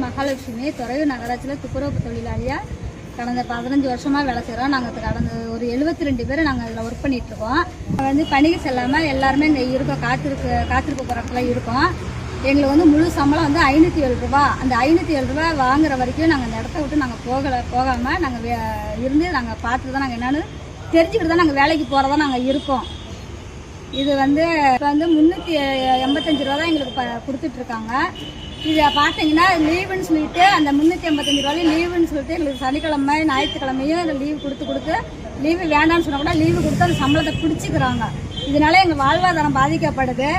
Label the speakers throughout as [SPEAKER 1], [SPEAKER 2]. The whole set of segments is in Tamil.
[SPEAKER 1] மகாலட்சுமி. துறையூர் நகராட்சியில் துப்புரவு தொழிலாளியாக கடந்த 15 வருஷமாக வேலை செய்கிறோம். நாங்கள் கடந்த ஒரு 72 பேர் நாங்கள் அதில் ஒர்க் பண்ணிகிட்ருக்கோம். பணிக்கு செல்லாமல் எல்லாருமே இங்கே இருக்கோம். காத்திருப்பு போராட்டத்தில் இருக்கோம். எங்களுக்கு முழு சம்பளம் 507 ரூபா. அந்த 507 ரூபா வாங்குற வரைக்கும் நாங்கள் அந்த இடத்த விட்டு நாங்கள் போகாமல் நாங்கள் இருந்து நாங்கள் பார்த்துட்டு தான் நாங்கள் என்னென்னு தெரிஞ்சுக்கிட்டு தான் நாங்கள் வேலைக்கு போகிறதா நாங்கள் இருக்கோம். இது இப்போ 385 ரூபா தான் எங்களுக்கு கொடுத்துட்ருக்காங்க. இதை பார்த்தீங்கன்னா லீவுன்னு சொல்லிட்டு அந்த 385 ரூபாயும் லீவுன்னு சொல்லிட்டு எங்களுக்கு சனிக்கிழமை ஞாயிற்றுக்கிழமையும் லீவு கொடுத்து லீவு வேண்டாம்னு சொன்னால் கூட லீவு கொடுத்து அந்த சம்பளத்தை பிடிச்சிக்கிறாங்க. இதனால எங்கள் வாழ்வாதாரம் பாதிக்கப்படுது.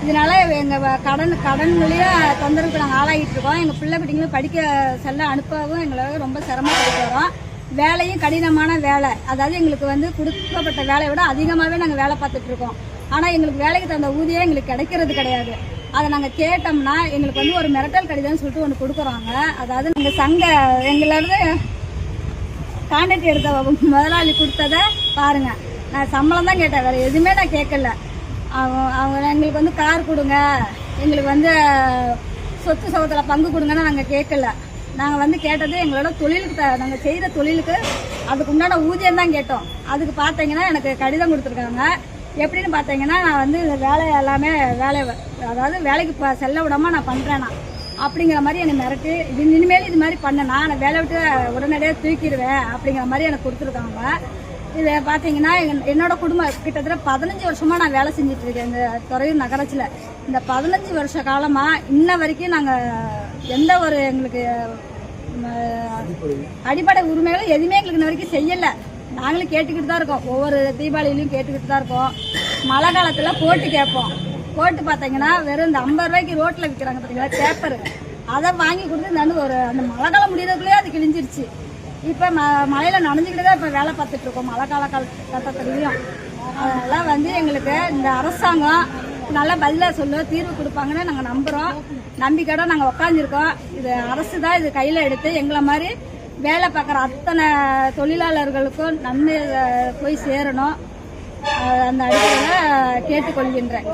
[SPEAKER 1] இதனால எங்கள் கடன் வழியாக தொந்தரவுக்கு நாங்கள் ஆளாகிட்டு இருக்கோம். எங்கள் பிள்ளை குட்டிங்களும் படிக்க செல்ல அனுப்பவும் எங்களுக்கு ரொம்ப சிரமப்பட்டு வரோம். வேலையும் கடினமான வேலை. அதாவது எங்களுக்கு கொடுக்கப்பட்ட வேலையை விட அதிகமாகவே நாங்கள் வேலை பார்த்துட்டு இருக்கோம். ஆனால் எங்களுக்கு வேலைக்கு தகுந்த ஊதியம் எங்களுக்கு கிடைக்கிறது கிடையாது. அதை நாங்கள் கேட்டோம்னா எங்களுக்கு ஒரு மிரட்டல் கடிதம்னு சொல்லிட்டு ஒன்று கொடுக்குறாங்க. அதாவது நாங்கள் எங்களோட கான்ட்ராக்ட் எடுத்த முதலாளி கொடுத்ததை பாருங்கள். நான் சம்பளம் தான் கேட்டேன், வேறு எதுவுமே நான் கேட்கல. அவங்க எங்களுக்கு கார் கொடுங்க, எங்களுக்கு சொத்து சவத்தில் பங்கு கொடுங்கன்னு நாங்கள் கேட்கல. நாங்கள் கேட்டது எங்களோட தொழிலுக்கு நாங்கள் செய்கிற தொழிலுக்கு அதுக்கு உண்டான ஊதியம் தான் கேட்டோம். அதுக்கு பார்த்தீங்கன்னா எனக்கு கடிதம் கொடுத்துருக்காங்க. எப்படின்னு பார்த்தீங்கன்னா நான் இந்த வேலை எல்லாமே அதாவது வேலைக்கு செல்ல விடாமல் நான் பண்ணுறேன்னா அப்படிங்கிற மாதிரி என்னை மிரட்டி இனிமேல் இது மாதிரி பண்ணேன்னா நான் வேலை விட்டு உடனடியாக தூக்கிடுவேன் அப்படிங்கிற மாதிரி எனக்கு கொடுத்துருக்காங்க. இதை பார்த்தீங்கன்னா என்னோட குடும்பம் கிட்டத்தட்ட 15 வருஷமாக நான் வேலை செஞ்சிட்ருக்கேன் இந்த துறையூர் நகராட்சியில். இந்த 15 வருஷ காலமாக இன்ன வரைக்கும் நாங்கள் எந்த ஒரு எங்களுக்கு அடிப்படை உரிமைகளும் எதுவுமே எங்களுக்கு இன்ன வரைக்கும் செய்யலை. நாங்களும் கேட்டுக்கிட்டு தான் இருக்கோம். ஒவ்வொரு தீபாவளியிலையும் கேட்டுக்கிட்டு தான் இருக்கோம். மழை காலத்தில் போட்டு கேட்போம். போட்டு பார்த்தீங்கன்னா வெறும் இந்த 50 ரூபாய்க்கு ரோட்டில் விற்கிறாங்க பார்த்தீங்களா பேப்பர், அதை வாங்கி கொடுத்து அந்த மழை காலம் முடியறதுக்குள்ளேயே அது கிழிஞ்சிருச்சு. இப்போ மழையில் நனைஞ்சிக்கிட்டு தான் இப்போ வேலை பார்த்துட்ருக்கோம் மழை கட்டத்துலையும். அதெல்லாம் எங்களுக்கு இந்த அரசாங்கம் நல்ல பதிலாக தீர்வு கொடுப்பாங்கன்னு நாங்கள் நம்புகிறோம். நம்பிக்கையோட நாங்கள் உட்காந்துருக்கோம். இது அரசு தான் இது கையில் எடுத்து எங்களை மாதிரி வேலை பார்க்குற அத்தனை தொழிலாளர்களுக்கும் நன்மை போய் சேரணும். அந்த அடிப்படையில் கேட்டுக்கொள்கின்றேன்.